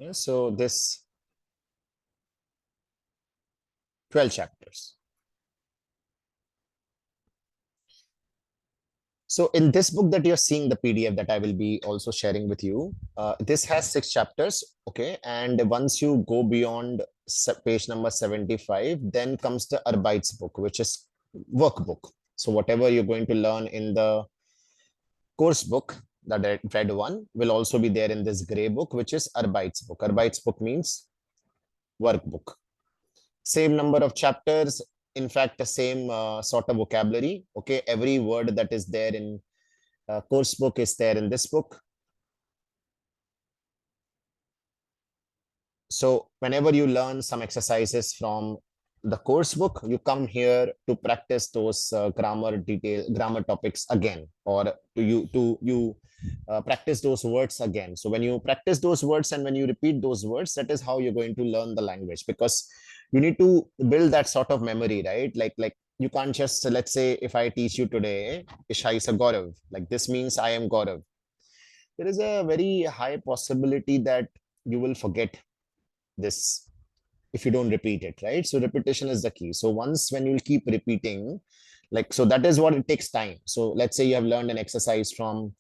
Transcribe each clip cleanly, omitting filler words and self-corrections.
Yeah, so this 12 chapters. So in this book that you're seeing, the PDF that I will be also sharing with you, this has 6 chapters, okay? And once you go beyond page number 75, then comes the Arbeitsbook, which is workbook. So whatever you're going to learn in the course book, the red one, will also be there in this gray book, which is Arbeitsbook. Arbeitsbook means workbook. Same number of chapters, in fact, the same sort of vocabulary, okay? Every word that is there in course book is there in this book. So whenever you learn some exercises from the course book, you come here to practice those grammar topics again, or to you practice those words again. So when you practice those words and when you repeat those words, that is how you're going to learn the language, because you need to build that sort of memory, right? Like you can't just, let's say if I teach you today Isha is a Gaurav, like this means I am Gaurav, there is a very high possibility that you will forget this if you don't repeat it, right? So repetition is the key. So once when you'll keep repeating, like, so that is what it takes time. So let's say you have learned an exercise from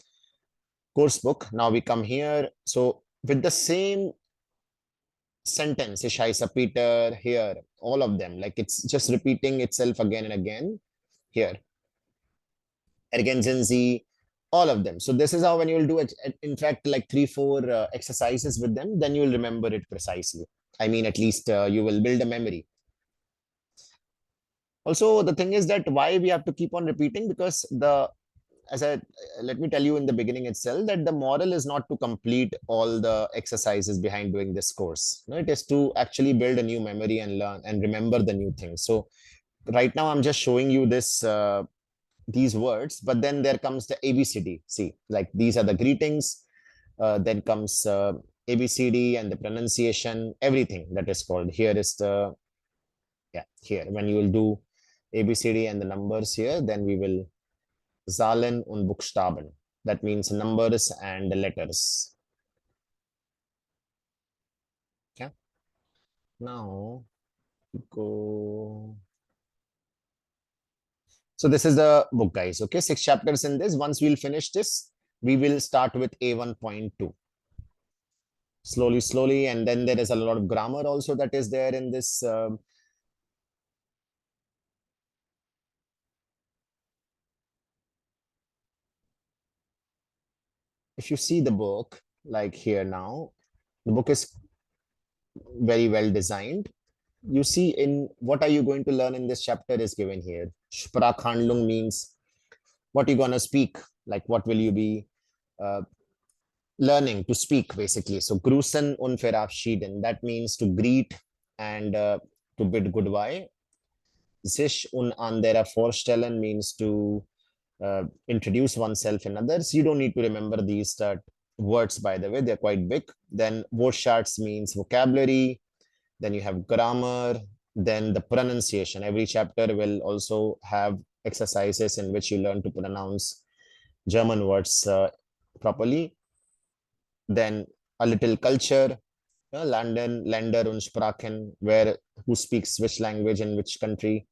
course book. Now we come here. So with the same sentence, Isha is a Peter, here, all of them, like it's just repeating itself again and again here. Ergenzenzi, all of them. So this is how when you will do it, in fact, like 3, 4 exercises with them, then you will remember it precisely. I mean, at least you will build a memory. Also, the thing is that why we have to keep on repeating, because as I let me tell you in the beginning itself, that the moral is not to complete all the exercises behind doing this course. No, it is to actually build a new memory and learn and remember the new things. So right now I'm just showing you this these words, but then there comes the ABCD. See, like these are the greetings. Then comes ABCD and the pronunciation, everything that is called. Here is the, yeah, here. When you will do ABCD and the numbers here, then we will Zahlen und Buchstaben. That means numbers and letters. Okay. Now go. So this is the book, guys. Okay, 6 chapters in this. Once we'll finish this, we will start with A1.2. Slowly, slowly, and then there is a lot of grammar also that is there in this. If you see the book, like here now, the book is very well designed. You see, in what are you going to learn in this chapter is given here. Sprachhandlung means what you're going to speak, like what will you be uh, learning to speak, basically. So grüßen und verabschieden, that means to greet and to bid goodbye. Sich und andere vorstellen means to introduce oneself in others. You don't need to remember these words, by the way, they're quite big. Then Wortschatz means vocabulary. Then you have grammar, then the pronunciation. Every chapter will also have exercises in which you learn to pronounce German words properly. Then a little culture, Länder und Sprachen, where who speaks which language in which country.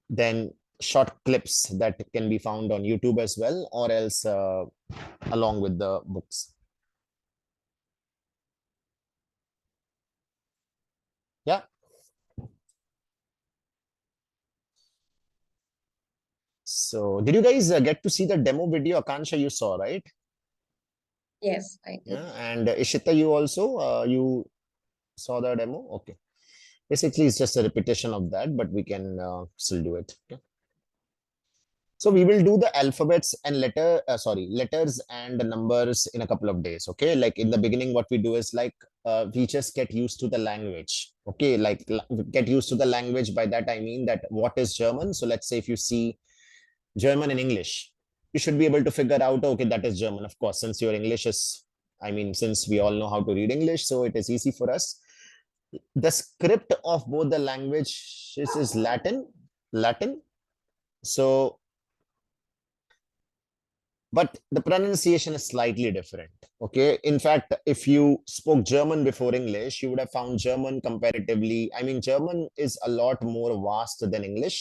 Then short clips that can be found on YouTube as well, or else along with the books. Yeah. So did you guys get to see the demo video? Akansha, you saw, right? Yes, I did. Yeah. And Ishita, you also you saw the demo? Okay. Basically, it's just a repetition of that, but we can still do it. Okay. So we will do the alphabets and letters and numbers in a couple of days. Okay. Like in the beginning, what we do is like we just get used to the language. Okay. Like get used to the language. By that, I mean that what is German. So let's say if you see German and English, you should be able to figure out, okay, that is German. Of course, since your English is, I mean, since we all know how to read English, so it is easy for us. The script of both the languages is Latin. So but the pronunciation is slightly different. Okay. In fact, if you spoke German before English, you would have found German comparatively, I mean, German is a lot more vast than English,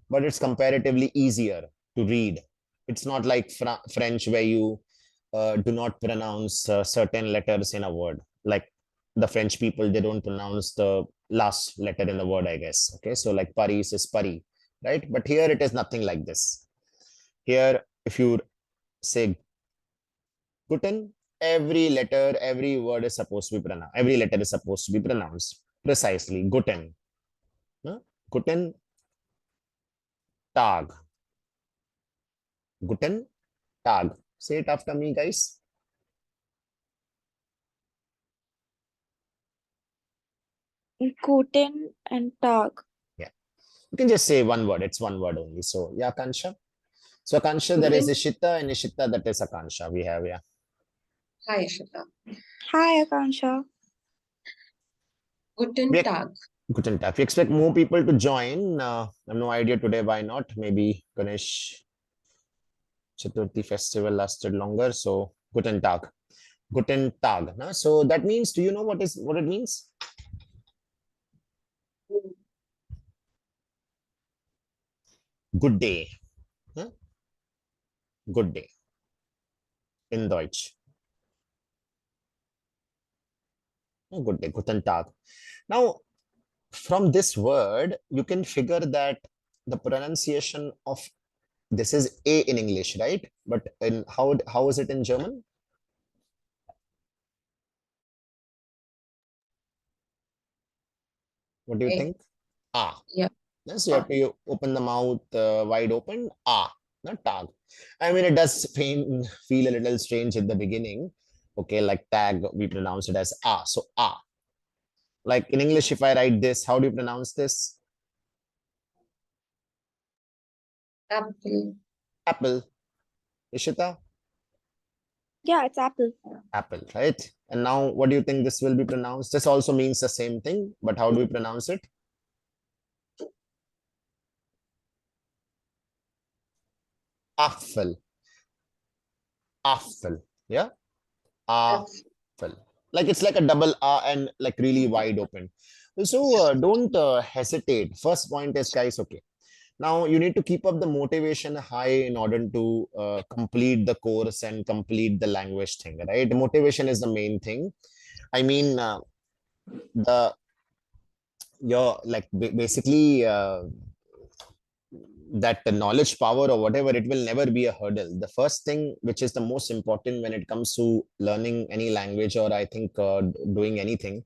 but it's comparatively easier to read. It's not like French where you do not pronounce certain letters in a word. Like the French people, they don't pronounce the last letter in the word, I guess. Okay. So like Paris is Paris, right? But here it is nothing like this. Here, if you say Guten, every letter, every word is supposed to be pronounced. Every letter is supposed to be pronounced precisely. Guten. No? Guten Tag. Guten Tag. Say it after me, guys. Guten and Tag. Yeah. You can just say one word. It's one word only. So, yeah, Kansha. So, Kansha, there is Ishita, and Ishita, that is Akansha. We have, yeah. Hi, Ishita. Hi, Akansha. Guten Tag. Guten Tag. We expect more people to join. I have no idea today why not. Maybe Ganesh Chaturthi festival lasted longer. So, Guten Tag. Guten Tag. No? So that means, do you know what it means? Good day. Huh? Good day in Deutsch. Oh, good day. Guten Tag. Now, from this word, you can figure that the pronunciation of this is A in English, right? But in how is it in German? What do you A. think? Ah. Yeah. Yes, you have to open the mouth wide open. Ah, not tag. I mean, it does feel a little strange at the beginning. Okay, like tag, we pronounce it as ah. So ah. Like in English, if I write this, how do you pronounce this? Apple. Apple. Ishita? Yeah, it's apple. Apple, right? And now, what do you think this will be pronounced? This also means the same thing, but how do we pronounce it? Apfel. Apfel. Yeah? Apfel. Like it's like a double A and like really wide open. So don't hesitate. First point is, guys, okay. Now you need to keep up the motivation high in order to complete the course and complete the language thing, right? Motivation is the main thing. I mean, the your like basically that the knowledge power or whatever, it will never be a hurdle. The first thing which is the most important when it comes to learning any language, or I think doing anything,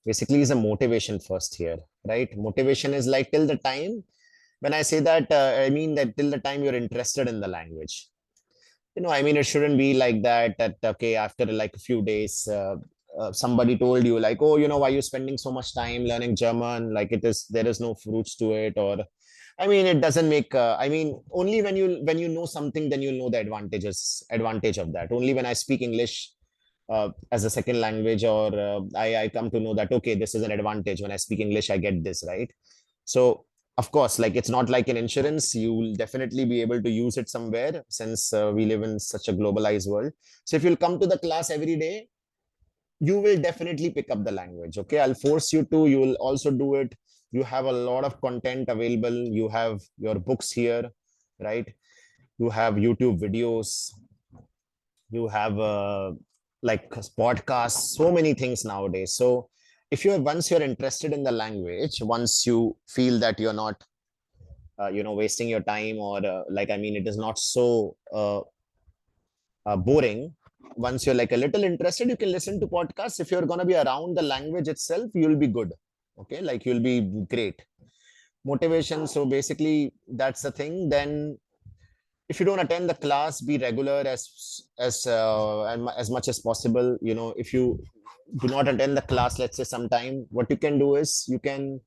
basically is a motivation first here, right? Motivation is like till the time, when I say that, I mean that till the time you're interested in the language. I mean, it shouldn't be like that, okay, after like a few days, somebody told you like, oh, why are you spending so much time learning German? Like there is no fruits to it. Or, I mean, it doesn't make, I mean, only when you know something, then you'll know the advantage of that. Only when I speak English as a second language, or I come to know that, okay, this is an advantage. When I speak English, I get this, right? So of course, like it's not like an insurance, you will definitely be able to use it somewhere, since we live in such a globalized world. So if you'll come to the class every day, you will definitely pick up the language. Okay, I'll force you to, you will also do it. You have a lot of content available, you have your books here, right? You have YouTube videos, you have like podcasts, so many things nowadays. So if you're once you're interested in the language, once you feel that you're not wasting your time, or like, I mean, it is not so boring. Once you're like a little interested, you can listen to podcasts. If you're going to be around the language itself, you'll be good. Okay, like you'll be great. Motivation, so basically that's the thing. Then if you don't attend the class, be regular as much as possible. If you do not attend the class, let's say sometime, what you can do is you can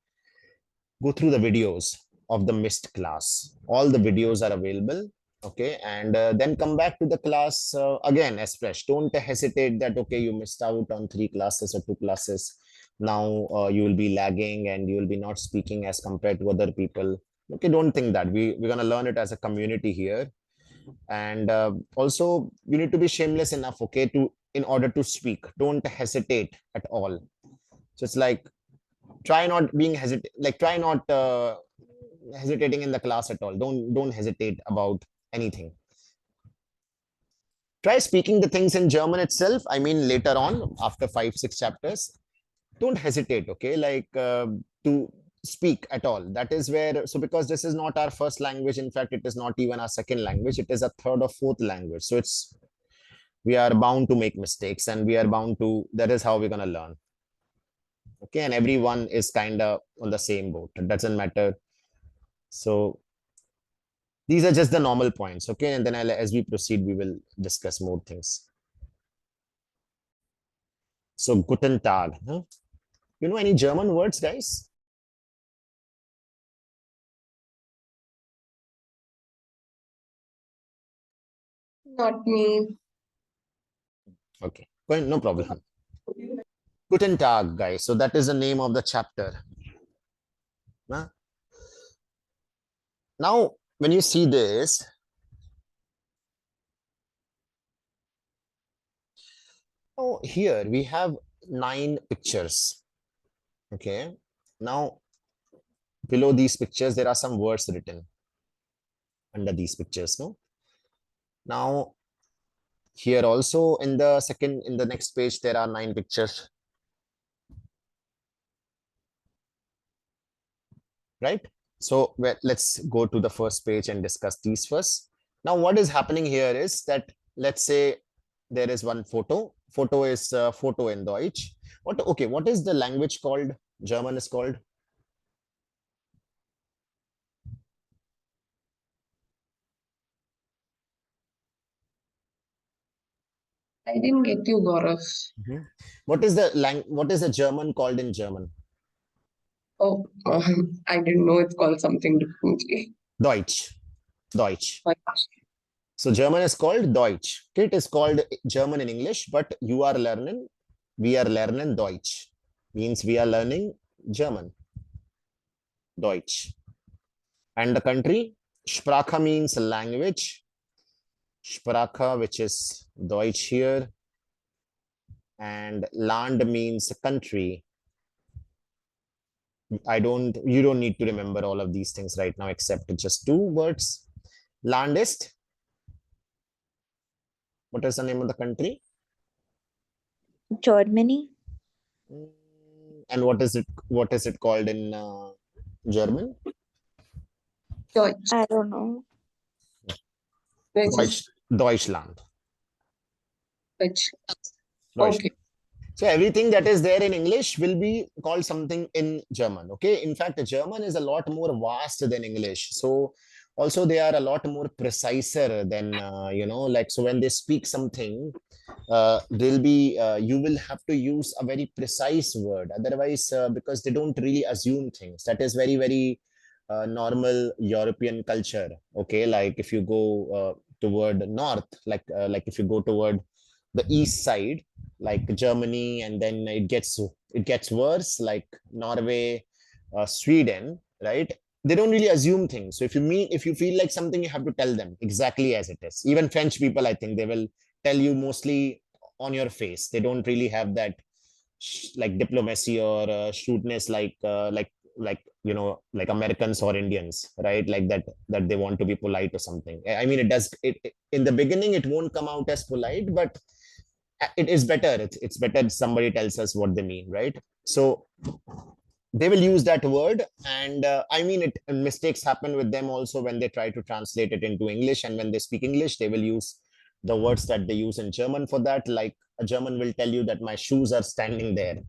go through the videos of the missed class. All the videos are available. Okay, and then come back to the class again as fresh. Don't hesitate that, okay, you missed out on 3 classes or 2 classes. Now you will be lagging and you will be not speaking as compared to other people. Okay, don't think that. We're going to learn it as a community here. And also you need to be shameless enough, okay, to in order to speak. Don't hesitate at all. So it's like try not being hesitate, like try not hesitating in the class at all. Don't hesitate about anything. Try speaking the things in German itself. I mean, later on, after 5 6 chapters, don't hesitate, okay, like to speak at all. That is where, so because this is not our first language, in fact it is not even our second language, it is a third or fourth language. So it's, we are bound to make mistakes, and we are bound to, that is how we're going to learn. Okay, and everyone is kind of on the same boat, it doesn't matter. So these are just the normal points, okay, and then as we proceed we will discuss more things. So guten tag, huh? You know any German words, guys? Not me. Okay, fine, no problem. Guten Tag, guys. So that is the name of the chapter. Huh? Now, when you see this, oh, here we have 9 pictures. Okay. Now, below these pictures, there are some words written under these pictures. No. Now, here also in the second, in the next page, there are 9 pictures. Right. So let's go to the first page and discuss these first. Now, what is happening here is that, let's say there is one photo. Photo is photo in Deutsch. Okay, what is the language called? German is called? I didn't get you, Gaurav. What is what is the German called in German? Oh, I didn't know it's called something differently. Deutsch. Deutsch. But So German is called Deutsch. Okay, it is called German in English, but you are learning, we are learning Deutsch. Means we are learning German. Deutsch. And the country, Sprache means language. Sprache, which is Deutsch here. And Land means country. You don't need to remember all of these things right now, except just 2 words. Land is, what is the name of the country? Germany. And what is it called in German? Deutsch. I don't know. Deutschland. Deutsch. Deutschland. Okay. So everything that is there in English will be called something in German. Okay. In fact, German is a lot more vast than English. So also they are a lot more preciser than, like, so when they speak something, they'll be, you will have to use a very precise word. Otherwise, because they don't really assume things. That is very, very normal European culture. Okay. Like if you go toward north, like if you go toward the east side, like Germany, and then it gets worse, like Norway, Sweden, right? They don't really assume things. So if you feel like something, you have to tell them exactly as it is. Even French people, I think they will tell you mostly on your face. They don't really have that like diplomacy or shrewdness, like like Americans or Indians, right? Like that they want to be polite or something. I mean, in the beginning it won't come out as polite, but it is better. It's better somebody tells us what they mean, right? So they will use that word, and I mean, it mistakes happen with them also when they try to translate it into English, and when they speak English they will use the words that they use in German for that. Like a German will tell you that my shoes are standing there,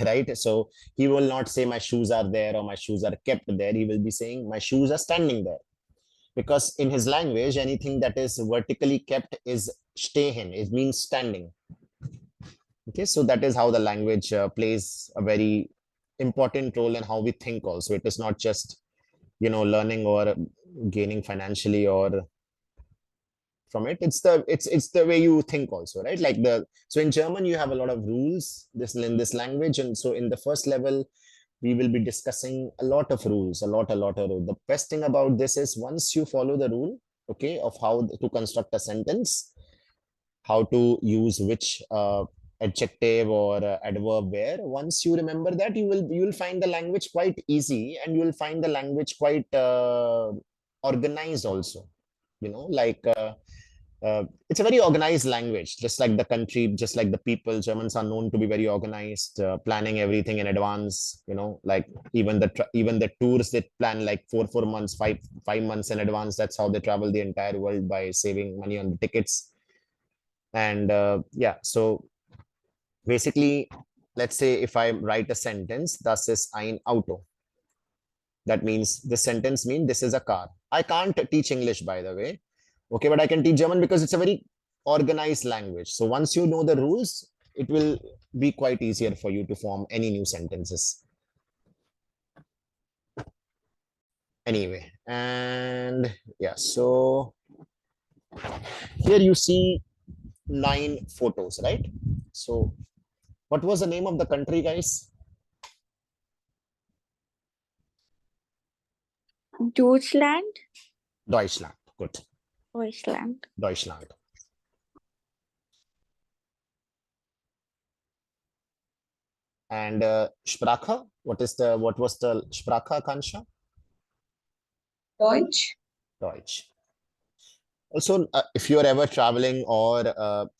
right? So he will not say my shoes are there or my shoes are kept there. He will be saying my shoes are standing there, because in his language anything that is vertically kept is stehen. It means standing. Okay, so that is how the language plays a very important role in how we think also. It is not just learning or gaining financially or from it. It's the way you think also, right? Like so in German you have a lot of rules in this language, and so in the first level we will be discussing a lot of rules, a lot of rules. The best thing about this is once you follow the rule, okay, of how to construct a sentence, how to use which adjective or adverb where. Once you remember that, you will find the language quite easy, and you will find the language quite organized also. Like it's a very organized language, just like the country, just like the people. Germans are known to be very organized, planning everything in advance. Like even the tours they plan like 4 months, 5 months in advance. That's how they travel the entire world, by saving money on the tickets. And yeah, so basically, let's say if I write a sentence, das ist ein Auto. That means this sentence means this is a car. I can't teach English, by the way. Okay, but I can teach German because it's a very organized language. So once you know the rules, it will be quite easier for you to form any new sentences. Anyway, and yeah, so here you see 9 photos, right? So what was the name of the country, guys? Deutschland. Deutschland. Good. Deutschland. Deutschland. And Sprache, what was the Sprache, Kansha? Deutsch. Deutsch. Also, if you're ever traveling or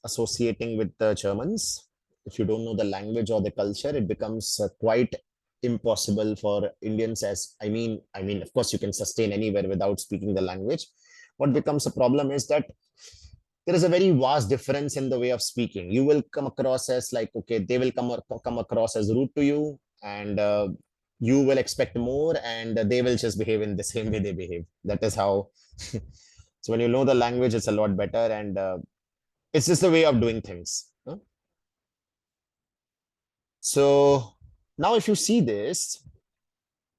associating with the Germans, if you don't know the language or the culture, it becomes quite impossible for Indians. As of course, you can sustain anywhere without speaking the language. What becomes a problem is that there is a very vast difference in the way of speaking. You will come across as like, okay, they will come across as rude to you, and you will expect more, and they will just behave in the same way they behave. That is how. So when you know the language, it's a lot better, and it's just the way of doing things. Huh? So now, if you see this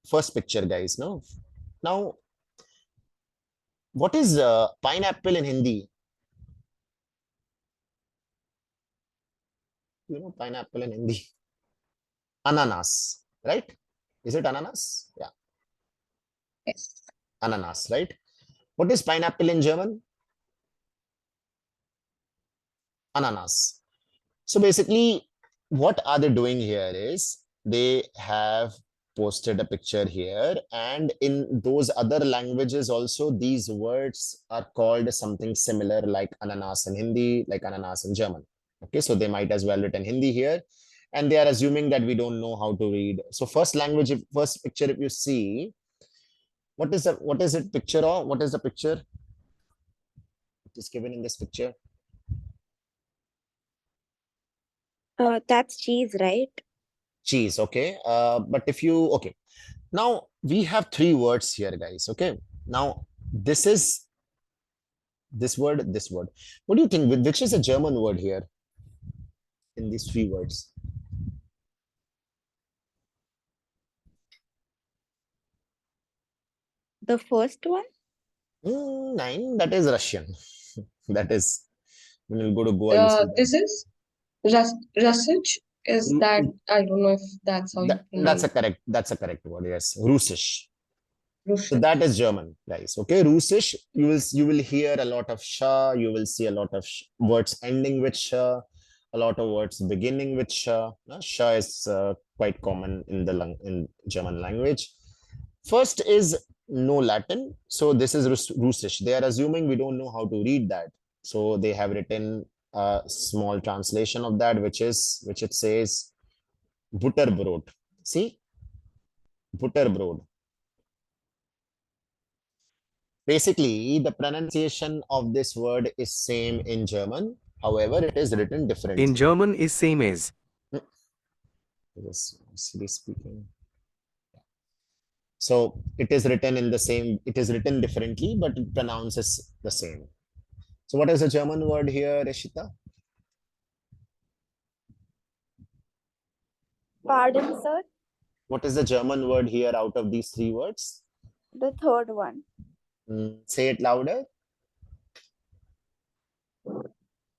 first picture, guys, no, now what is pineapple in Hindi? Pineapple in Hindi. Ananas, right? Is it ananas? Yeah, Yes. ananas, right? What is pineapple in German? Ananas. So basically, what are they doing here is they have posted a picture here, and in those other languages also, these words are called something similar, like ananas in Hindi, like ananas in German. Okay, so they might as well written Hindi here, and they are assuming that we don't know how to read. So first picture, if you see, what is it picture of? What is the picture? It is given in this picture. That's cheese, right? Cheese, okay. But if you, okay, now we have 3 words here, guys. Okay, now this is this word, this word. What do you think? Which is a German word here in these 3 words? The first one. 9. That is Russian. That is when you go to Goa, you see This is Rusich. Is that, that. I don't know if that's how you That's a pronounce correct. That's a correct word. Yes, Russisch. So Russian. that is German, guys. Okay, Russisch. You will hear a lot of sha. You will see a lot of words ending with sha, a lot of words beginning with sha. Sha is quite common in in German language. First is no Latin, so this is Russisch. They are assuming we don't know how to read that, so they have written a small translation of that, which it says Butterbrot. See, Butterbrot. Basically, the pronunciation of this word is same in German. However, it is written In differently. German is same as. Yes, silly speaking. So it is written in the same, it is written differently, but it pronounces the same. So what is the German word here, Rishita? Pardon, sir. What is the German word here out of these 3 words? The third one. Say it louder.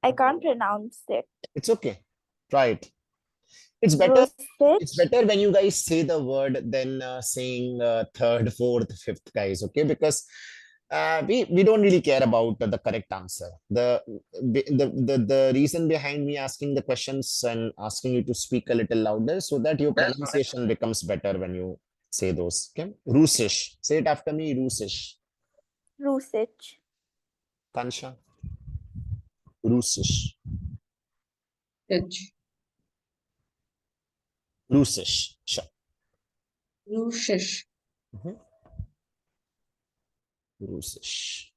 I can't pronounce it. It's okay. Try it. It's better. It's Rusich. better when you guys say the word than saying third, fourth, fifth, guys. Okay, because We don't really care about the correct answer. The reason behind me asking the questions and asking you to speak a little louder so that your pronunciation becomes better when you say those. Okay, Rusish. Say it after me. Rusish. Rusich. Kansha. Rusish. Rich. Rusish. Sure. Rushish. Mhm. Rusish.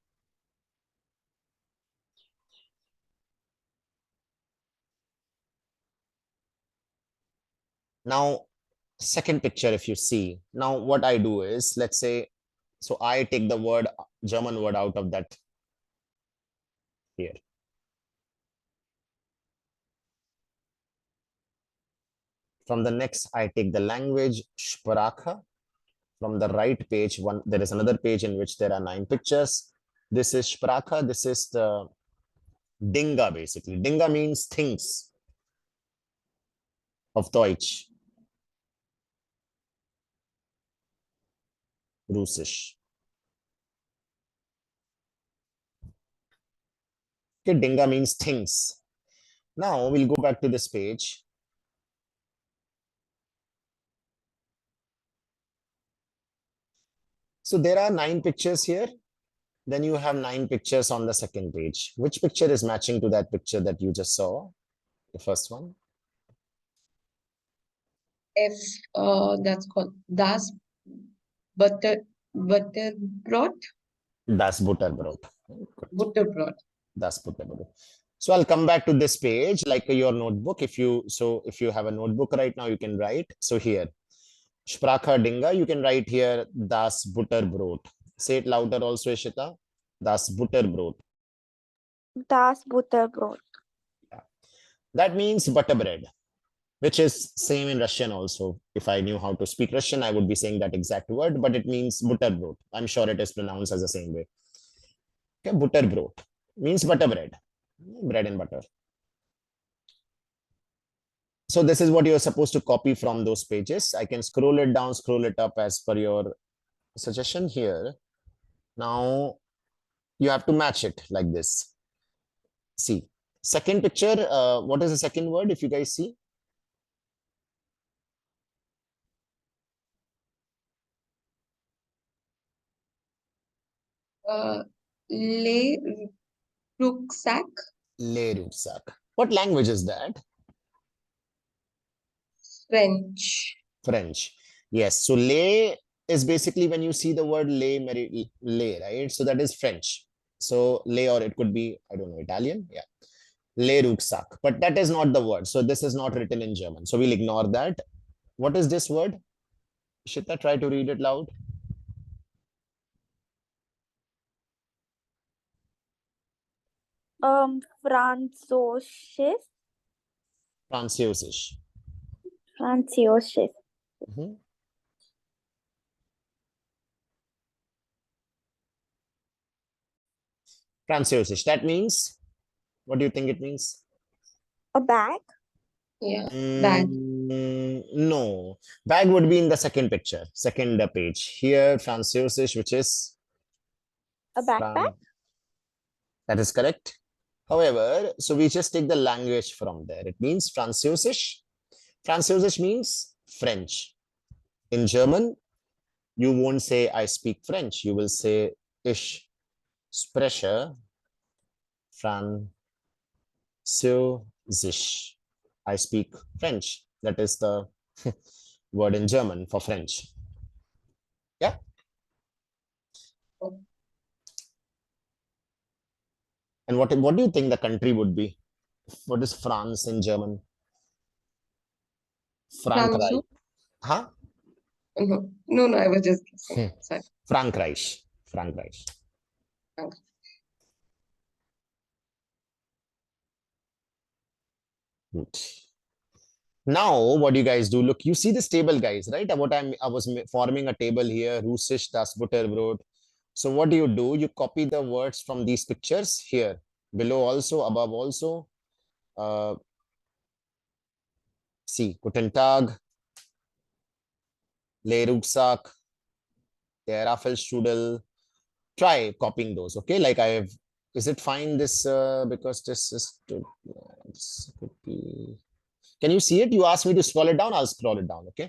Now, second picture, if you see, now what I do is, let's say, so I take the word, German word out of that here. From the next, I take the language, Sprache. From the right page, there is another page in which there are 9 pictures. This is Sprache. This is the Dinga, basically. Dinga means things of Deutsch. Russisch. Okay, Dinga means things. Now we'll go back to this page. So there are 9 pictures here. Then you have 9 pictures on the second page. Which picture is matching to that picture that you just saw? The first one. F. That's called Das Butterbrot. Das Butterbrot. Butterbrot. Das Butterbrot. So I'll come back to this page, like your notebook. If you have a notebook right now, you can write. So here, Sprache Dinga, you can write here Das Butterbrot. Say it louder also, Ishita. Das Butterbrot. Das Butterbrot. That means butter bread, which is same in Russian also. If I knew how to speak Russian, I would be saying that exact word, but it means butterbrot. I'm sure it is pronounced as the same way. Okay, butterbrot means butter bread, bread and butter. So this is what you're supposed to copy from those pages. I can scroll it down, scroll it up as per your suggestion here. Now you have to match it like this. See, second picture, what is the second word if you guys see? Le rucksack. Le rucksack. What language is that? French. French. Yes. So le is basically when you see the word le, right? So that is French. So le, or it could be, I don't know, Italian. Yeah. Le rucksack. But that is not the word. So this is not written in German. So we'll ignore that. What is this word? Shita, try to read it loud. Französisch. Französisch. Französisch. Mhm. Französisch. That means, what do you think it means? A bag. Yeah. Bag. No. Bag would be in the second picture, second page. Here, Französisch, which is A backpack. That is correct. However, so we just take the language from there. It means Französisch. Französisch means French. In German, you won't say I speak French. You will say Ich spreche Französisch. I speak French. That is the word in German for French. Yeah. And what do you think the country would be? What is France in German? Frankreich. Franzo. Huh? No, I was just guessing. Sorry. Frankreich. Frankreich. Okay. Good. Now, what do you guys do? Look, you see this table, guys, right? I was forming a table here. Russisch, das Butterbrot. So what do? You copy the words from these pictures here, below also, above also. See, Guten Tag, Le Rucksack, der Strudel, try copying those. Okay, like I have. Is it fine? This because this could be. Can you see it? You asked me to scroll it down. I'll scroll it down. Okay.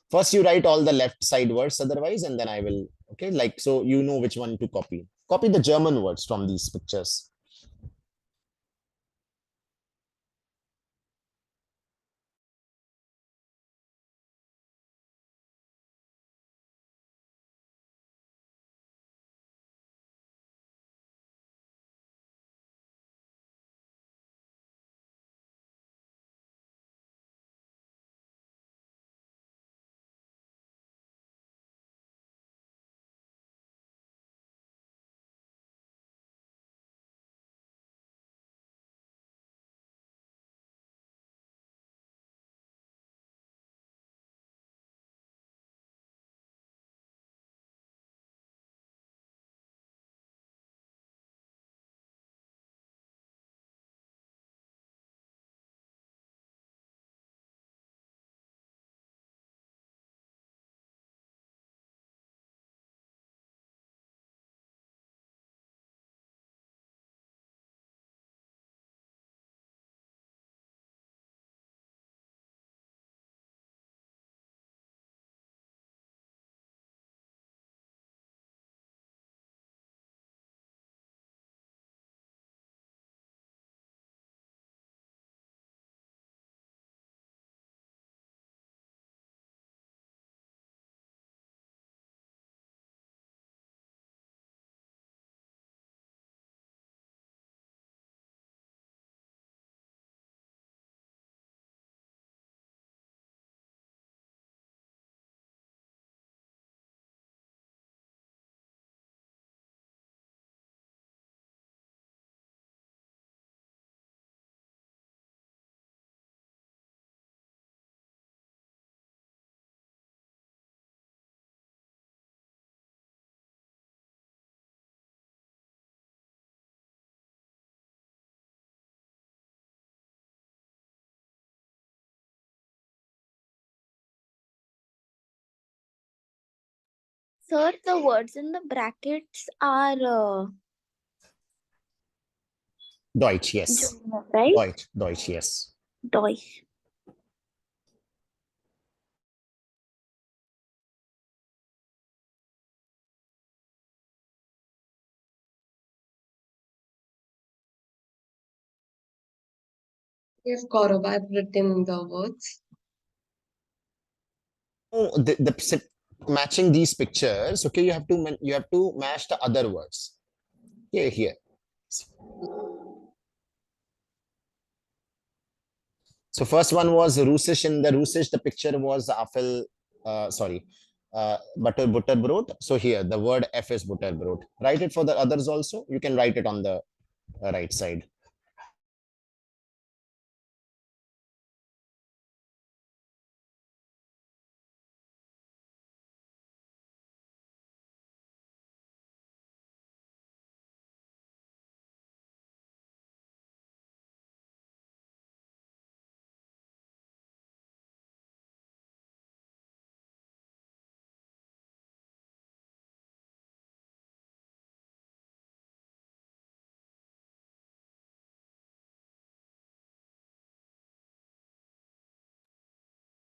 First, you write all the left side words otherwise, and then I will. Okay, like so you know which one to copy. Copy the German words from these pictures. Sir, the words in the brackets are Deutsch, yes. German, right? Deutsch, yes. Deutsch. Yes, Gaurav, I've written the words. Oh, matching these pictures. Okay, you have to match the other words. Okay, here. So first one was Russisch. In the Russisch, the picture was Apfel. Sorry, butterbrot. So here the word F is butterbrot. Write it for the others also. You can write it on the right side.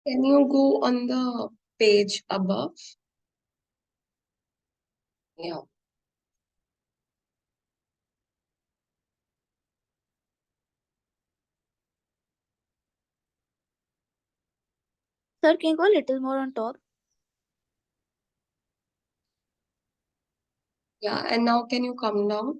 Can you go on the page above? Yeah. Sir, can you go a little more on top? Yeah. And now can you come down?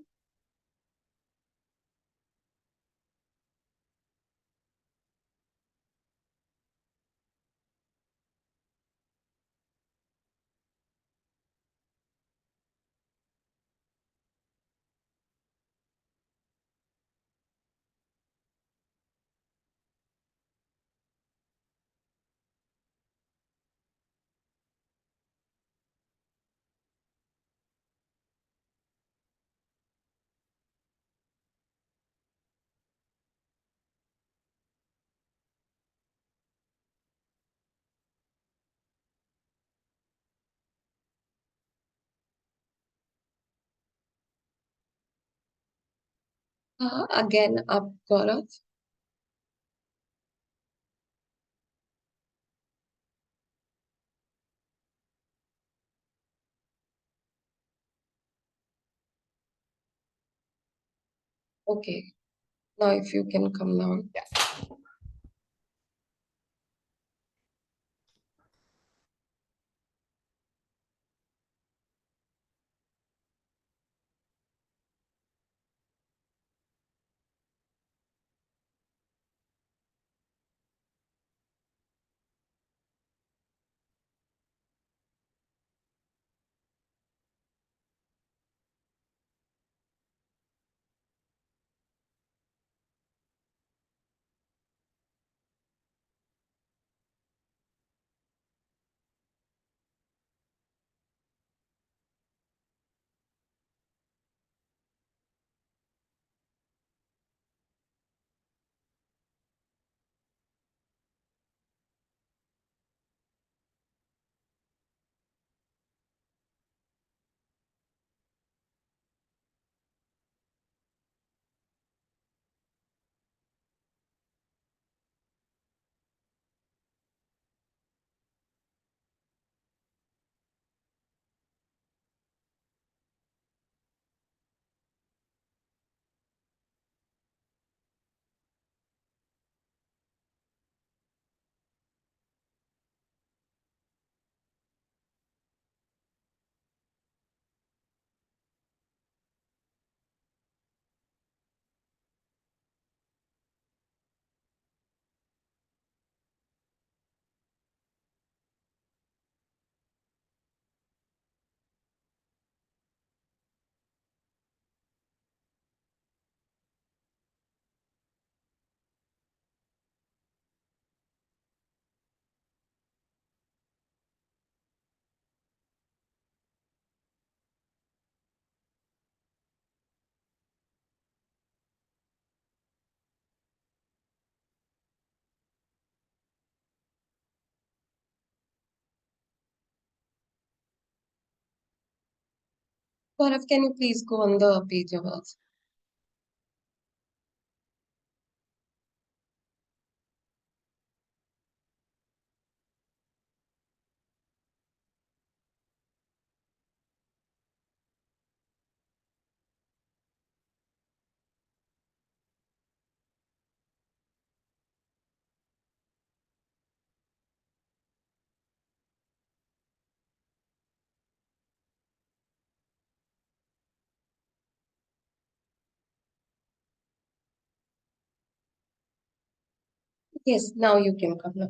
Again, up, Gaurav. Okay. Now if you can come down. Yeah. Gaurav, can you please go on the page above? Yes, now you can come now.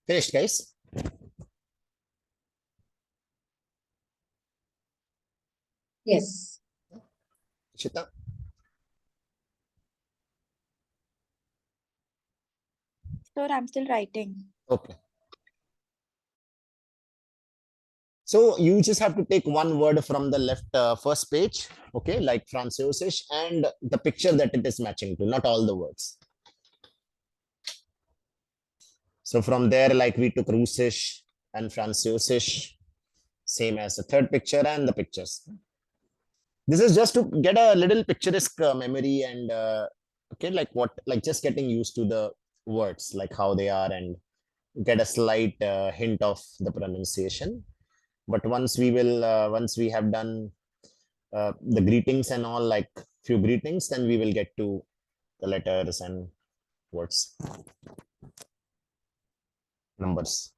Finished, guys? Yes. Shita? Sir, I'm still writing. Okay. So you just have to take one word from the left first page, okay, like Französisch, and the picture that it is matching to, not all the words. So from there, like we took Russisch and Französisch, same as the third picture and the pictures. This is just to get a little picturesque memory and okay, like what, like just getting used to the words, like how they are, and get a slight hint of the pronunciation. But once we have done the greetings and all, like few greetings, then we will get to the letters and words, numbers.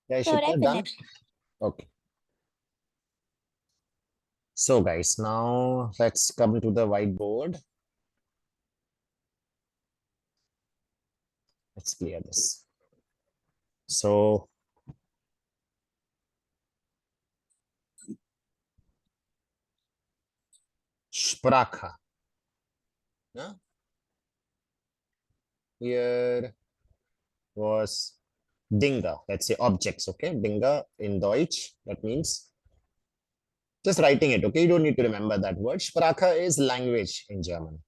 Yeah, Sir, I Ishita, done? finished. Okay. So guys, now let's come to the whiteboard. Let's clear this. So Sprache. Yeah? Here was Dinge. Let's say objects. Okay, Dinge in Deutsch. That means just writing it. Okay, you don't need to remember that word. Sprache is language in German.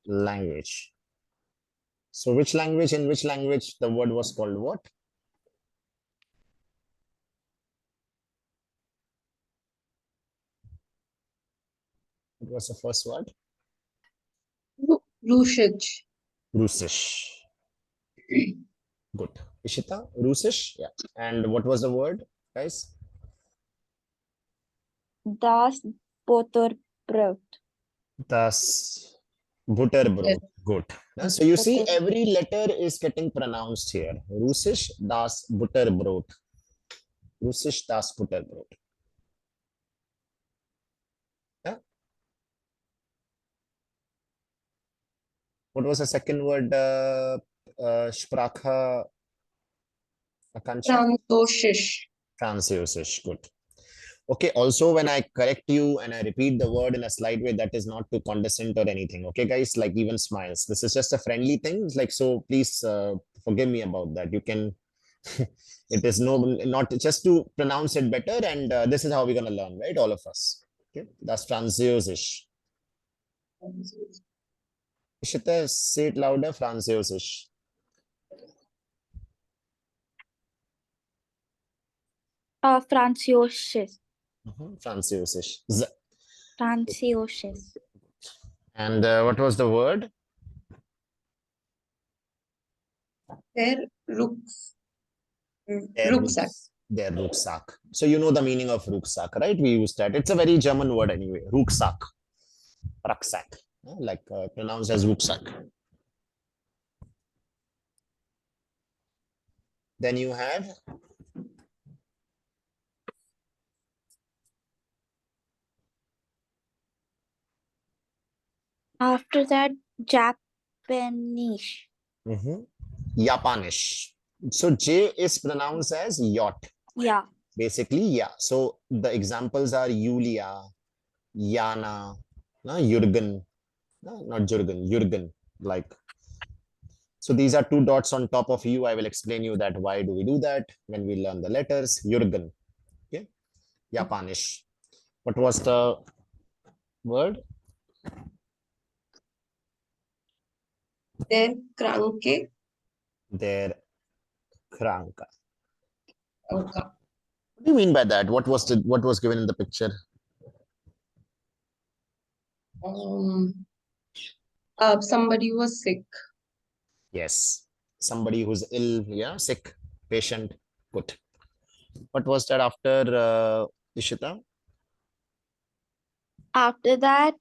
Language. So which language? In which language the word was called what? It was the first word. Russisch. Russisch. Good. Ishita, Russisch. Yeah. And what was the word, guys? Das Butterbrot. Das Butterbrot. Good. So you see, every letter is getting pronounced here. Russisch, das Butterbrot. Russisch, das Butterbrot. Yeah. What was the second word? Sprache, Akansha? Französisch. Französisch. Good. Okay, also when I correct you and I repeat the word in a slight way, that is not to condescend or anything. Okay, guys, like even smiles. This is just a friendly thing. It's like, so please forgive me about that. You can, it is not just to pronounce it better. And this is how we're going to learn, right? All of us. Okay, that's Französisch. Ishita, say it louder, Französisch. Französisch. Französisch. Französisch. And what was the word? Der Rucksack. Their Rucksack. So you know the meaning of Rucksack, right? We use that. It's a very German word anyway. Rucksack. Rucksack. Like pronounced as Rucksack. Then you have After that, Japanese. Japanish. So J is pronounced as yacht. Yeah. Basically, yeah. So the examples are Yulia, Yana, Jürgen, not Jürgen, Jürgen. Like, so these are two dots on top of U. I will explain you that why do we do that when we learn the letters. Jürgen. Okay. Japanish. What was the word? Der Kranke. Der Kranke. Okay. What do you mean by that? What was given in the picture? Somebody was sick. Yes. Somebody who's ill, yeah, sick, patient. Good. What was that after Ishita? After that,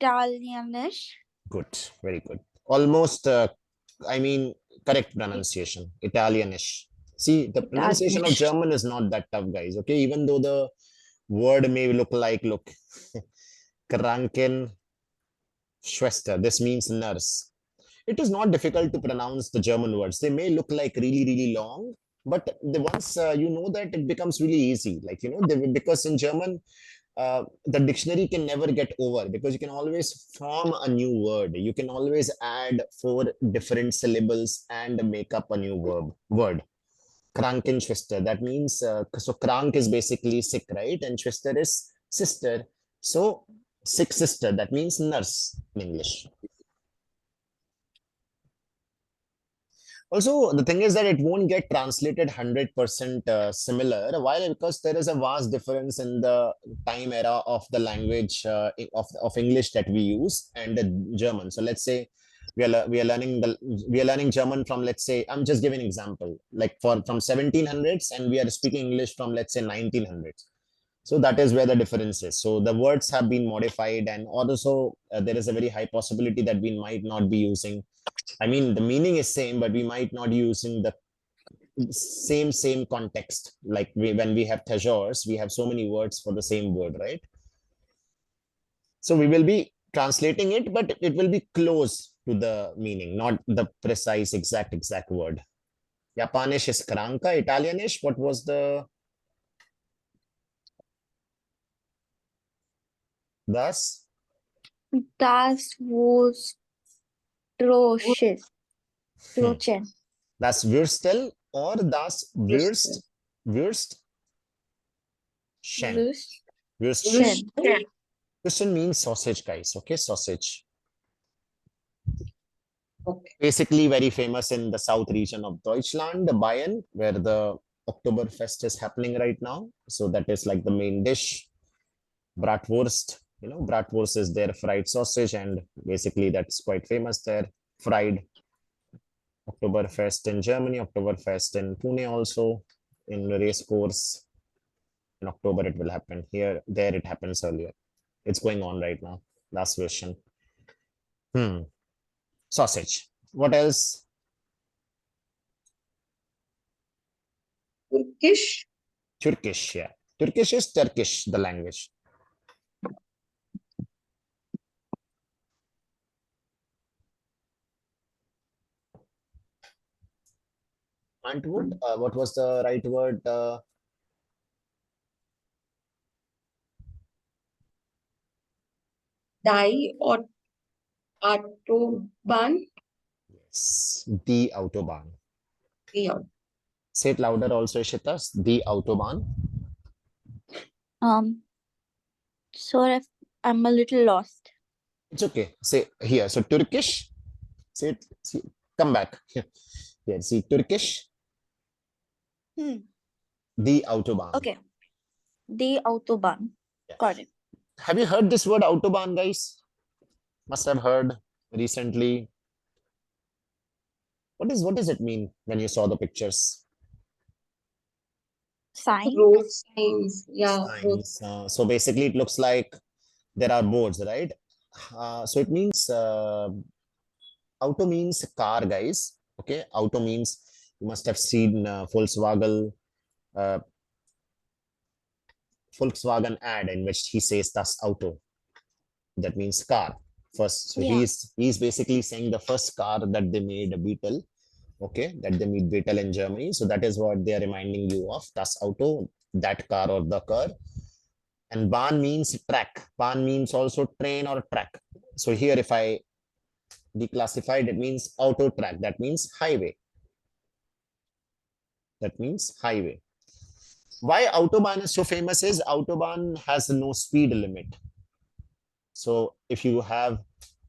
Italianish. Good. Very good. Almost, I mean, correct pronunciation. Italianish. See, the pronunciation of Italianish. German is not that tough, guys. Okay, even though the word may look Krankenschwester. This means nurse. It is not difficult to pronounce the German words. They may look like really, really long, but the once you know that, it becomes really easy. Like, because in German, the dictionary can never get over, because you can always form a new word. You can always add 4 different syllables and make up a new word. Krankenschwester. That means, so krank is basically sick, right? And Schwester is sister. So sick sister, that means nurse in English. Also, the thing is that it won't get translated 100% similar. Why? Because there is a vast difference in the time era of the language of English that we use and the German. So let's say we are learning German from, let's say, I'm just giving an example, like from 1700s, and we are speaking English from, let's say, 1900s. So that is where the difference is. So the words have been modified, and also there is a very high possibility that we might not be using. I mean, the meaning is same, but we might not be using the same context. Like when we have thesaurus, we have so many words for the same word, right? So we will be translating it, but it will be close to the meaning, not the precise exact word. Japanish is kranka. Italianish, what was the das? Das was Troches. Hmm. Trochen. Das Würstel or das Würst Shen. Rus. Würstchen. Shen. Würstchen means sausage, guys. Okay, sausage. Okay. Basically, very famous in the south region of Deutschland, Bayern, where the Oktoberfest is happening right now. So that is like the main dish. Bratwurst, Bratwurst is their fried sausage, and basically that's quite famous there. Fried Oktoberfest in Germany, Oktoberfest in Pune also, in race course. In October it will happen. There it happens earlier. It's going on right now. Last version. Sausage. What else? Turkish. Turkish, yeah. Turkish is Turkish, the language. Antwoord, what was the right word? Die or Autobahn. Yes, the Autobahn. Yeah. Say it louder also, Ishita. The Autobahn. Sorry, I'm a little lost. It's okay. Say here. So Turkish. Say it. See, come back. Here, see Turkish. The Autobahn. Okay. The Autobahn. Yeah. Got it. Have you heard this word Autobahn, guys? Must have heard recently. What does it mean when you saw the pictures? Sign. Road signs. Yeah. Road. Signs. So basically, it looks like there are boards, right? So it means auto means car, guys. Okay, auto means you must have seen uh, Volkswagen ad in which he says das Auto. That means car. First, so Yeah. he's basically saying the first car that they made, a Beetle. Okay, that they made Beetle in Germany. So that is what they are reminding you of. Das Auto, that car or the car. And Bahn means track. Bahn means also train or track. So here, if I declassified, it means auto track. That means highway. That means highway. Why Autobahn is so famous is Autobahn has no speed limit. So if you have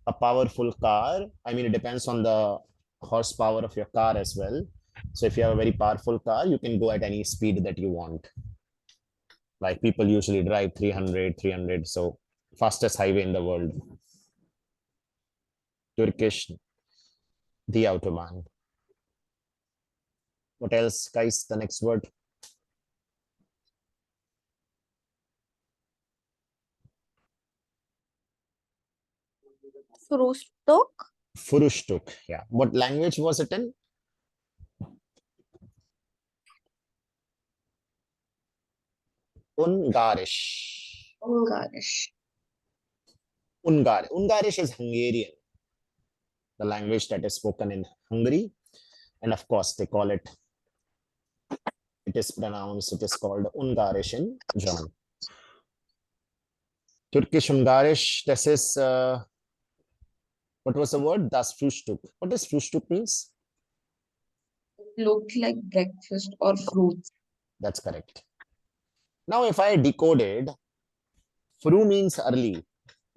a powerful car, I mean, it depends on the horsepower of your car as well. So if you have a very powerful car, you can go at any speed that you want. Like people usually drive 300. So fastest highway in the world. Turkish, the Autobahn. What else, guys? The next word. Frühstück. Frühstück. Yeah. What language was it in? Ungarisch. Ungarish. Ungarish is Hungarian, the language that is spoken in Hungary. And of course, they call it, it is called Ungarish in German. Turkish Ungarish, this is, what was the word? Das Frühstück. What does Frühstück means? Looked like breakfast or fruits. That's correct. Now, if I decoded, Fru means early,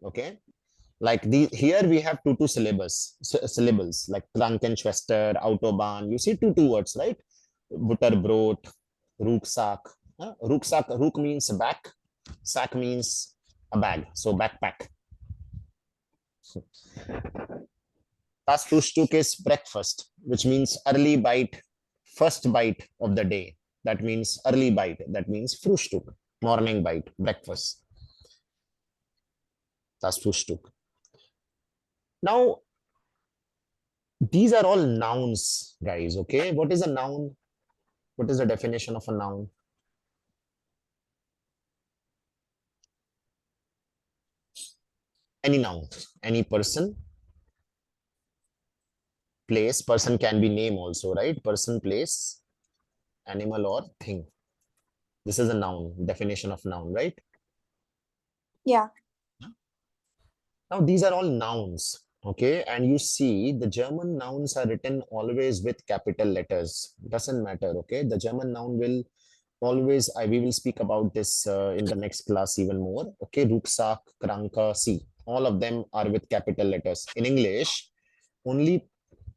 okay? Like here we have two syllables like Krankenschwester, Autobahn. You see two words, right? Butterbrot, Rucksack. Rucksack, Ruk means back, sack means a bag, so backpack. Das Frühstück is breakfast, which means early bite, first bite of the day. That means early bite. That means Frühstück. Morning bite, breakfast. Das Frühstück. Now, these are all nouns, guys. Okay, what is a noun? What is the definition of a noun? Any noun, any person, place. Person can be name also, right? Person, place, animal, or thing. This is a noun, definition of noun, right? Yeah. Now, these are all nouns, okay? And you see the German nouns are written always with capital letters. Doesn't matter, okay? The German noun will always, we will speak about this in the next class even more, okay? Rucksack, Kranke, see, all of them are with capital letters. In English, only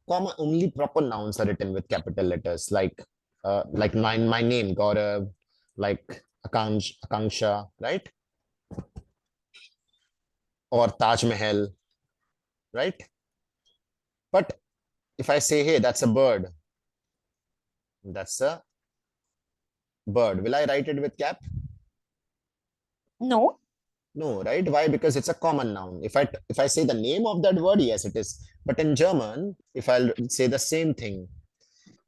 proper nouns are written with capital letters, like my name, Gaurav, like Akanksha, right? Or Taj Mahal, right? But if I say, hey, that's a bird, that's a bird, will I write it with cap? No. No, right? Why? Because it's a common noun. If I say the name of that word, yes, it is. But in German, if I'll say the same thing,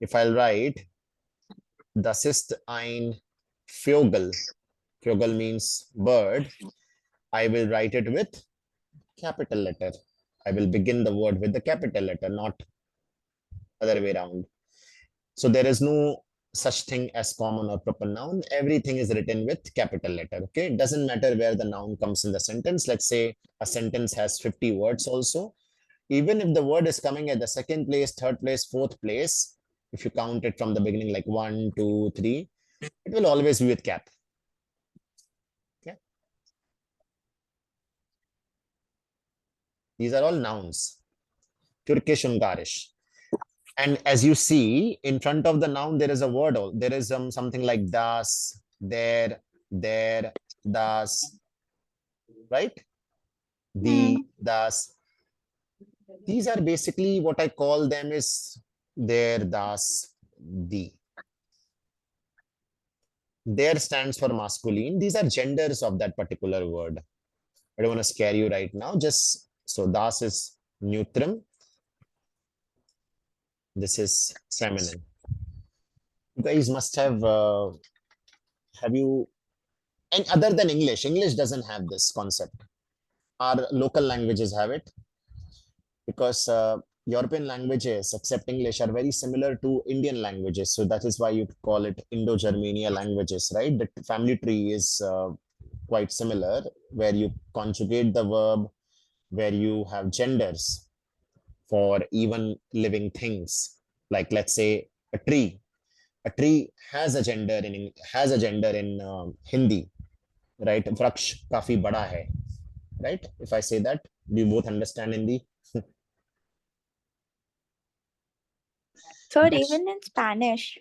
if I'll write, das ist ein Vogel. Vogel means bird. I will write it with capital letter. I will begin the word with the capital letter, not other way around. So there is no such thing as common or proper noun. Everything is written with capital letter. Okay, it doesn't matter where the noun comes in the sentence. Let's say a sentence has 50 words also. Even if the word is coming at the second place, third place, fourth place, if you count it from the beginning, like 1, 2, 3, it will always be with cap. Okay. These are all nouns. Turkish Ungarish. And as you see, in front of the noun, there is a word. There is something like das, there, das, right? The, das. These are basically what I call them is there, das, the. There stands for masculine. These are genders of that particular word. I don't want to scare you right now. Just so das is neutrum. This is feminine. You guys must have you, and other than English doesn't have this concept. Our local languages have it because European languages, except English, are very similar to Indian languages. So that is why you call it Indo-Germania languages, right? The family tree is quite similar, where you conjugate the verb, where you have genders for even living things. Like let's say a tree. A tree has a gender in Hindi, right? Vraksh kafi bada hai, right? If I say that, do you both understand Hindi? Sir, even in Spanish.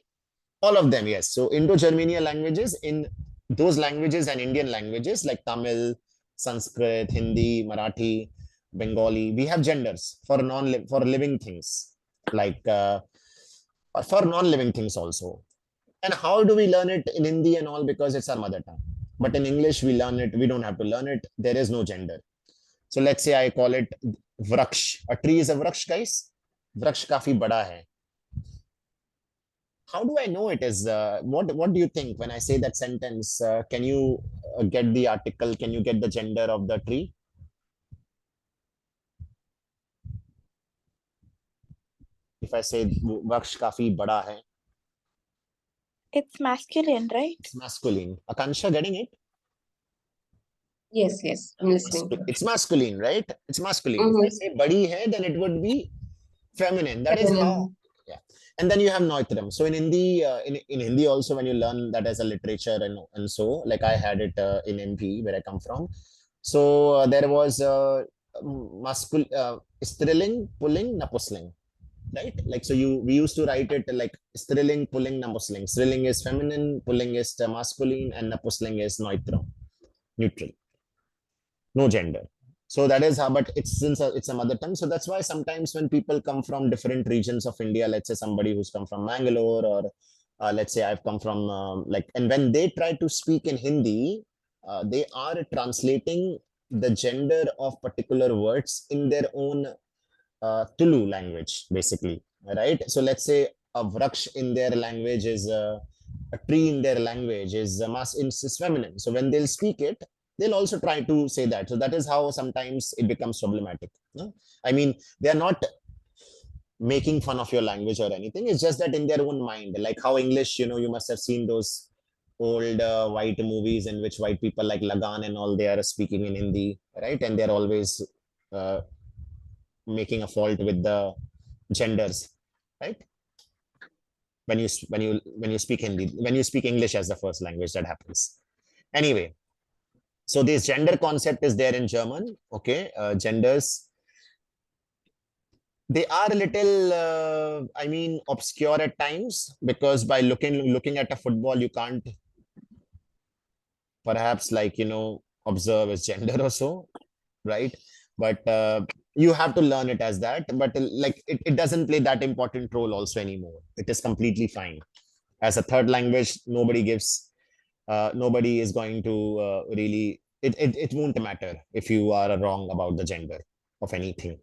All of them, yes. So Indo-Germania languages, in those languages and Indian languages like Tamil, Sanskrit, Hindi, Marathi, Bengali, we have genders for for living things, like for non-living things also. And how do we learn it in Hindi and all? Because it's our mother tongue. But in English, we learn it. We don't have to learn it. There is no gender. So let's say I call it vraksh. A tree is a vraksh, guys. Vraksh kafi bada hai. How do I know it is? What do you think when I say that sentence? Can you get the article? Can you get the gender of the tree? If I say vraksh kafi bada hai, It's masculine, right? it's masculine. Akansha, getting it? Yes, I'm listening. It's masculine, right? It's masculine. If I Mhm. say badi hai, then it would be feminine. That is how. Feminine. Yeah. And then you have Neutrum. So in Hindi, in Hindi also, when you learn that as a literature and so, like I had it in MP where I come from. So there was masculine, Striling, Pulling, Napusling, right? Like so, we used to write it like Striling, Pulling, Napusling. Striling is feminine, Pulling is masculine, and Napusling is neutral, no gender. So that is how, but it's since it's a mother tongue, so that's why sometimes when people come from different regions of India, let's say somebody who's come from Mangalore or let's say I've come from and when they try to speak in Hindi, they are translating the gender of particular words in their own Tulu language, basically, right? So let's say a vraksh in their language is a tree in their language is is feminine. So when they'll speak it, they'll also try to say that. So that is how sometimes it becomes problematic. No? I mean, they are not making fun of your language or anything. It's just that in their own mind, like how English, you must have seen those old white movies in which white people like Lagan and all, they are speaking in Hindi, right? And they're always uh, making a fault with the genders, right? When you speak Hindi, when you speak English as the first language, that happens. Anyway, so this gender concept is there in German. Okay, genders, they are a little obscure at times, because by looking at a football, you can't perhaps observe its gender or so, right? But you have to learn it as that. But it doesn't play that important role also anymore. It is completely fine as a third language. Nobody is going to really, it won't matter if you are wrong about the gender of anything.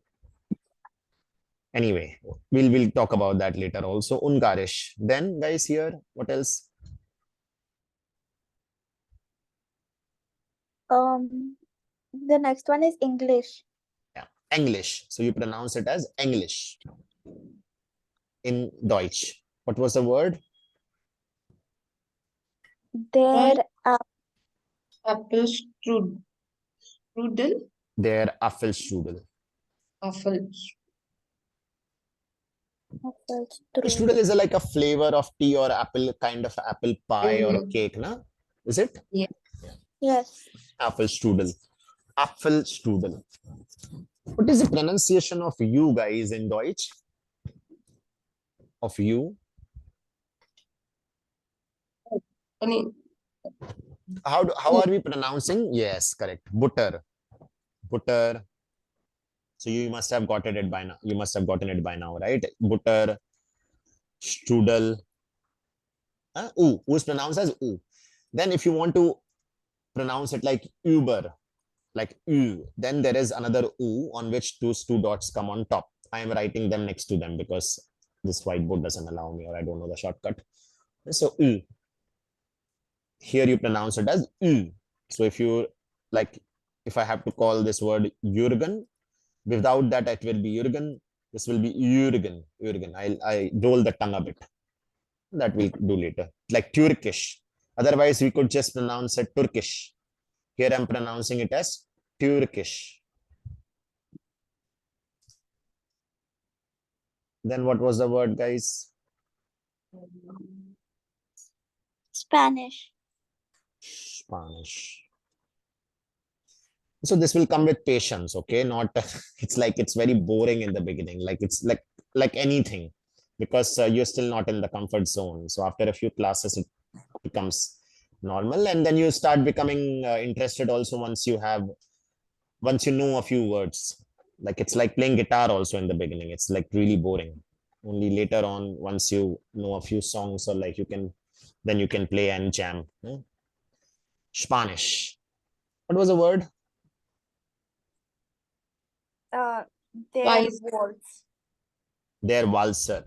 Anyway, we'll talk about that later also. Ungarish. Then guys, here, what else? The next one is English. Yeah, English. So you pronounce it as English in Deutsch. What was the word? Der Apple strudel. Der Apfelstrudel. Apple. Strudel is like a flavor of tea or apple, kind of apple pie or a cake, na? Is it? Yeah. Yes. Apfelstrudel. Apfelstrudel. What is the pronunciation of you guys in Deutsch? Of you? How are we pronouncing? Yes, correct. Butter. Butter. So you must have gotten it by now. You must have gotten it by now, right? Butter, strudel. Oo. Oo is pronounced as oo. Then if you want to pronounce it like Uber, like U, then there is another U on which those two dots come on top. I am writing them next to them because this whiteboard doesn't allow me, or I don't know the shortcut. So U. Here you pronounce it as U. So if I have to call this word Jürgen, without that it will be Jürgen. This will be Jürgen. Jürgen. I roll the tongue a bit. That we'll do later. Like Turkish. Otherwise, we could just pronounce it Turkish. Here I'm pronouncing it as Turkish. Then what was the word, guys? Spanish. Spanish. So this will come with patience, okay? Not it's very boring in the beginning. It's like anything, because you're still not in the comfort zone. So after a few classes, it becomes normal, and then you start becoming interested also once you know a few words. Like it's like playing guitar also in the beginning. It's like really boring. Only later on, once you know a few songs, or then you can play and jam. Spanish. What was the word? Their Twice. waltz. Their waltzer.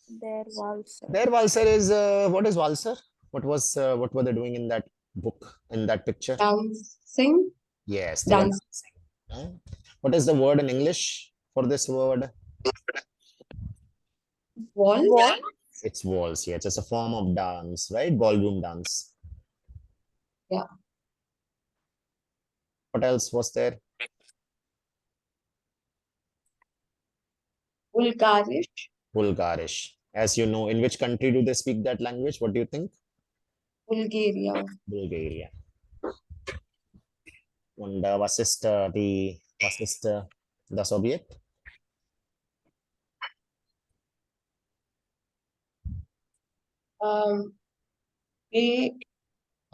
Their waltz. Their waltzer is what is waltzer? What were they doing in that book, in that picture? Dancing. Yes, they were Dance. dancing. What is the word in English for this word? Wall. It's waltz. Yeah, it's a form of dance, right? Ballroom dance. Yeah. What else was there? Bulgarish. Bulgarish. As you know, in which country do they speak that language? What do you think? Bulgaria. Bulgaria. And was ist das Objekt? A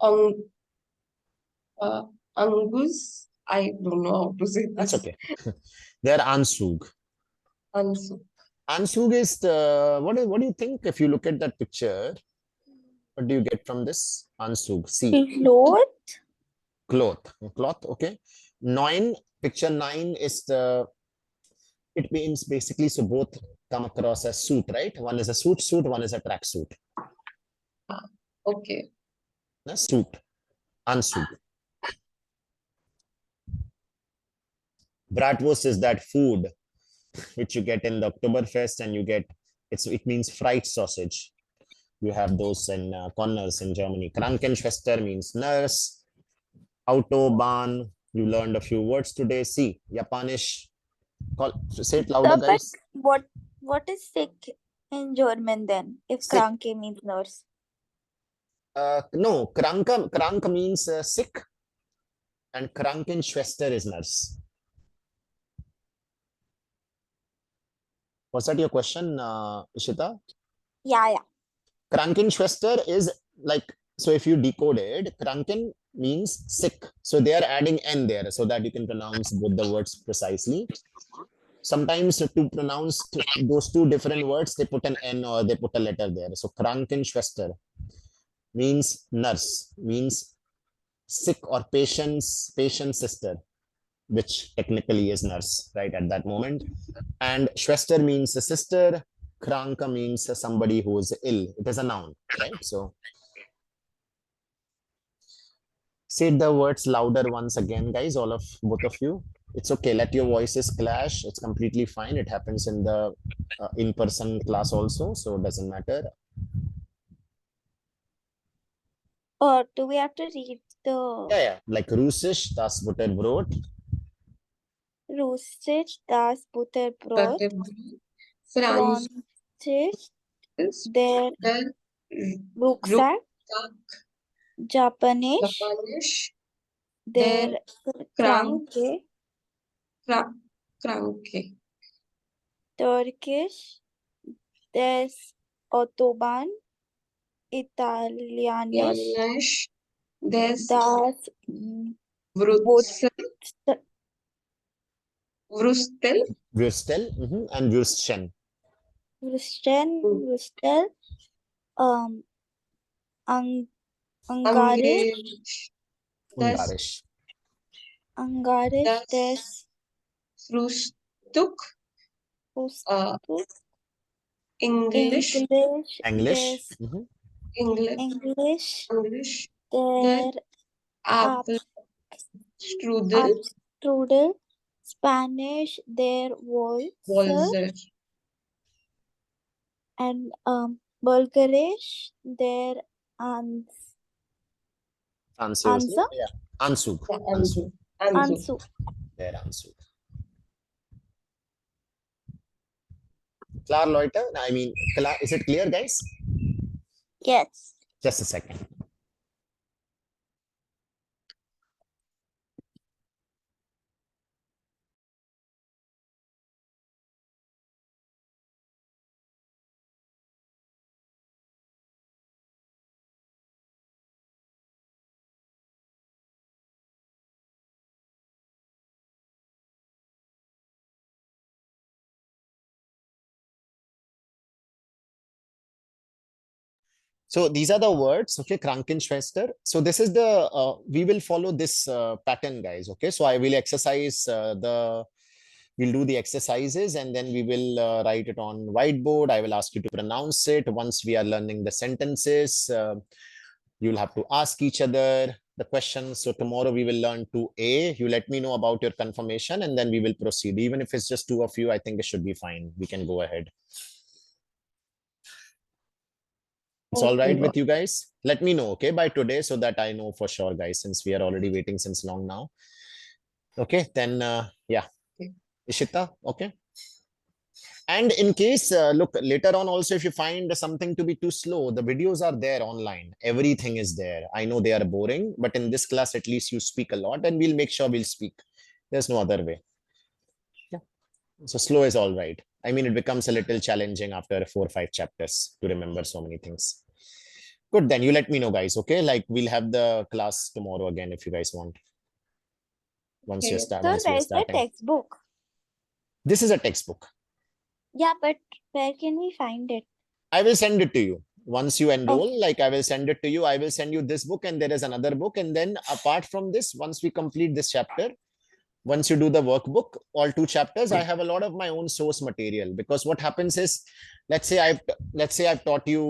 ang Angus. I don't know how to say That's this. okay. They're Anzug. Ansu. Ansug is what do you think if you look at that picture? What do you get from this? Ansug. See, Cloth. cloth. Cloth, okay. Nine, picture 9 is it means basically, so both come across as suit, right? One is a suit, one is a track suit. Okay. Suit, Ansug. Bratwurst is that food which you get in the Oktoberfest, and you get it means fried sausage. You have those in corners in Germany. Krankenschwester means nurse. Autobahn, you learned a few words today. See, Japanish. Say it louder, Sir, but guys. what is sick in German then? If Sick. Kranke means nurse. No, krank means sick, and Krankenschwester is nurse. Was that your question, Ishita? Yeah. Krankenschwester is like, so if you decode it, Kranken means sick. So they are adding N there so that you can pronounce both the words precisely. Sometimes to pronounce those two different words, they put an N or they put a letter there. So Krankenschwester means nurse, means sick or patient sister, which technically is nurse, right, at that moment. And Schwester means a sister, Kranka means somebody who is ill. It is a noun, right? So say the words louder once again, guys, both of you. It's okay. Let your voices clash. It's completely fine. It happens in the in-person class also, so it doesn't matter. Or do we have to read the Yeah. Like Russisch, das Butterbrot. Russisch, das Butterbrot, Franz Französisch, is der the Rucksack, Japanisch, Japanisch, der Krank, Kranke, Kranke, Turkish, des Autobahn, Italianisch, Italienisch, des das Wurzel, Wurzel, Würstel, and Würstchen. Würstel, Ungarisch, Ungarisch, das Ungarisch. Ungarisch, des Frühstück, Frühstück, Englisch, Englisch, English. des Englisch, Englisch, Englisch, der Apfelstrudel, Apfelstrudel, Spanish, der Walzer, Walzer, and Bulgarisch, der Französisch. Ansa, Yeah. Anzug. Anzug, Ansu. Der Anzug. Klar, Leute? I mean, is it clear, guys? Yes. Just a second. So these are the words, okay, Krankenschwester. So this is the, we will follow this pattern, guys, okay? So I will exercise we'll do the exercises, and then we will write it on whiteboard. I will ask you to pronounce it. Once we are learning the sentences, you'll have to ask each other the questions. So tomorrow we will learn 2A. You let me know about your confirmation, and then we will proceed. Even if it's just two of you, I think it should be fine. We can go ahead. It's all right with you guys? Let me know, okay, by today, so that I know for sure, guys, since we are already waiting since long now. Okay, then, yeah. Ishita, okay. And in case, look, later on also, if you find something to be too slow, the videos are there online. Everything is there. I know they are boring, but in this class, at least you speak a lot, and we'll make sure we'll speak. There's no other way. Yeah. So slow is all right. I mean, it becomes a little challenging after 4 or 5 chapters to remember so many things. Good, then you let me know, guys, okay? Like, we'll have the class tomorrow again if you guys want. Once Sir, we are where is the starting. textbook? This is a textbook. Yeah, but where can we find it? I will send it to you. Once you enroll, Okay. like I will send it to you. I will send you this book and there is another book. And then apart from this, once we complete this chapter, once you do the workbook, all 2 chapters, I have a lot of my own source material. Because what happens is, let's say I've taught you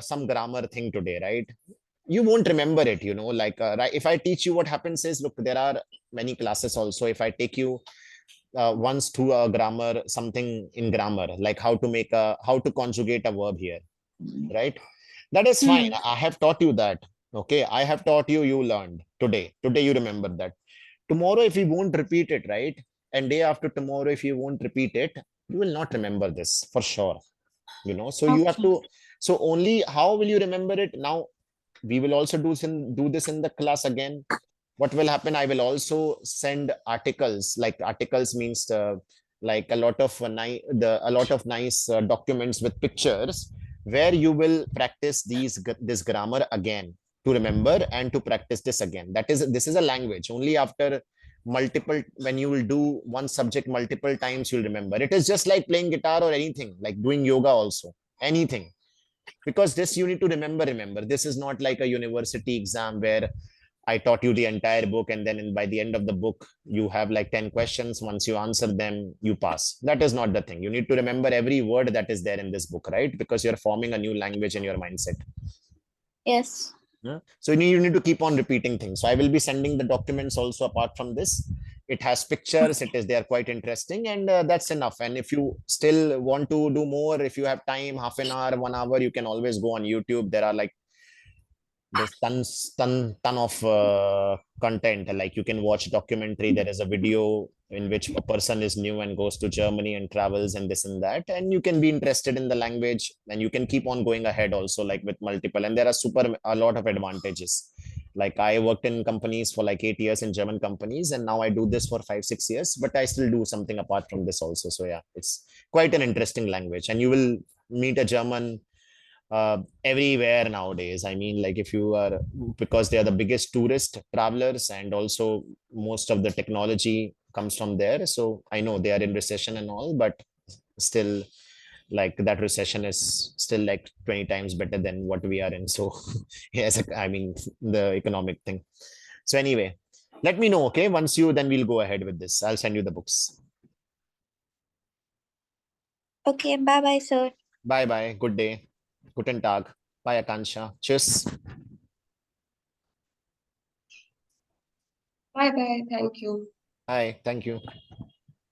some grammar thing today, right? You won't remember it, like right, if I teach you, what happens is, look, there are many classes also. If I take you once to a grammar, something in grammar, like how to conjugate a verb here, right? That is fine. Hmm. I have taught you that. Okay, I have taught you, you learned today you remember that. Tomorrow if you won't repeat it, right, and day after tomorrow if you won't repeat it, you will not remember this for sure. So you have Okay. to, so only how will you remember it now? We will also do this in the class again. What will happen, I will also send articles. Like articles means like a lot of nice documents with pictures, where you will practice this grammar again, to remember and to practice this again. This is a language. Only after multiple, when you will do one subject multiple times, you'll remember. It is just like playing guitar or anything, like doing yoga also, anything. Because this you need to remember. This is not like a university exam where I taught you the entire book, and then by the end of the book you have like 10 questions. Once you answer them, you pass. That is not the thing. You need to remember every word that is there in this book, right? Because you're forming a new language in your mindset. Yes. Yeah. So you need to keep on repeating things. So I will be sending the documents also apart from this. It has pictures. They are quite interesting, and that's enough. And if you still want to do more, if you have time, half an hour, 1 hour, you can always go on YouTube. There are like there's ton of content. Like you can watch documentary. There is a video in which a person is new and goes to Germany and travels and this and that, and you can be interested in the language, and you can keep on going ahead also, like with multiple. And there are a lot of advantages. Like I worked in companies for like 8 years, in German companies, and now I do this for 5 6 years, but I still do something apart from this also. So yeah, it's quite an interesting language, and you will meet a German everywhere nowadays. I mean, like if you are, because they are the biggest tourist travelers, and also most of the technology comes from there. So I know they are in recession and all, but still, like that recession is still like 20 times better than what we are in. So yes, I mean the economic thing. So anyway, let me know, okay? Once you, then we'll go ahead with this. I'll send you the books. Okay. Bye bye, sir. Bye bye. Good day. Guten Tag. Bye, Akansha. Tschüss. Bye bye. Thank you. Bye. Thank you.